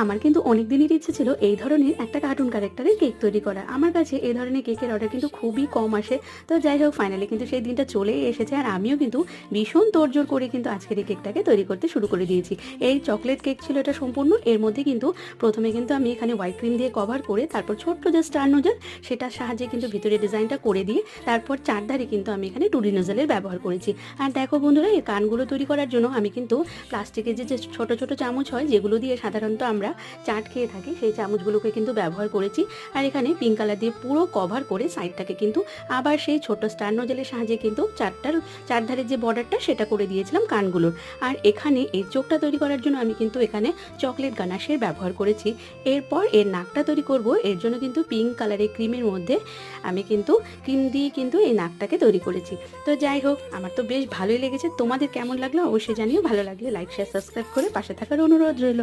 আমার কিন্তু অনেক দিনের ইচ্ছে ছিল এই ধরনের একটা কার্টুন ক্যারেক্টারের কেক তৈরি করা। আমার কাছে এই ধরনের কেকের অর্ডার কিন্তু খুবই কম আসে। তো যাই হোক, ফাইনালি কিন্তু সেই দিনটা চলেই এসেছে, আর আমিও কিন্তু ভীষণ তোড়জোড় করে কিন্তু আজকের এই কেকটাকে তৈরি করতে শুরু করে দিয়েছি। এই চকলেট কেক ছিল এটা সম্পূর্ণ। এর মধ্যে কিন্তু প্রথমে কিন্তু আমি এখানে হোয়াইট ক্রিম দিয়ে কভার করে, তারপর ছোট্ট যে স্টার নোজেল সেটার সাহায্যে কিন্তু ভিতরে ডিজাইনটা করে দিয়ে, তারপর চারধারে কিন্তু আমি এখানে টুডি নোজেলের ব্যবহার করেছি। আর দেখো বন্ধুরা, এই কানগুলো তৈরি করার জন্য আমি কিন্তু প্লাস্টিকের যে ছোট ছোট চামচ হয়, যেগুলো দিয়ে সাধারণত আমরা চাট খেয়ে থাকি, সেই চামচগুলোকে কিন্তু ব্যবহার করেছি। আর এখানে পিঙ্ক কালার দিয়ে পুরো কভার করে সাইডটাকে কিন্তু আবার সেই ছোট স্টার নোজেলের সাহায্যে কিন্তু চারধারের যে বর্ডারটা সেটা করে দিয়েছিলাম কানগুলোর। আর এখানে এই চোখটা তৈরি করার জন্য আমি কিন্তু এখানে চকলেট গানাশের ব্যবহার করেছি। এরপর এর নাকটা তৈরি করব, এর জন্য কিন্তু পিঙ্ক কালারের ক্রিমের মধ্যে আমি কিন্তু ক্রিম দিয়ে কিন্তু এই নাকটাকে তৈরি করেছি। তো যাই হোক, আমার তো বেশ ভালোই লেগেছে। তোমাদের কেমন লাগলো অবশ্যই জানিও। ভালো লাগলে লাইক শেয়ার সাবস্ক্রাইব করে পাশে থাকার অনুরোধ রইল।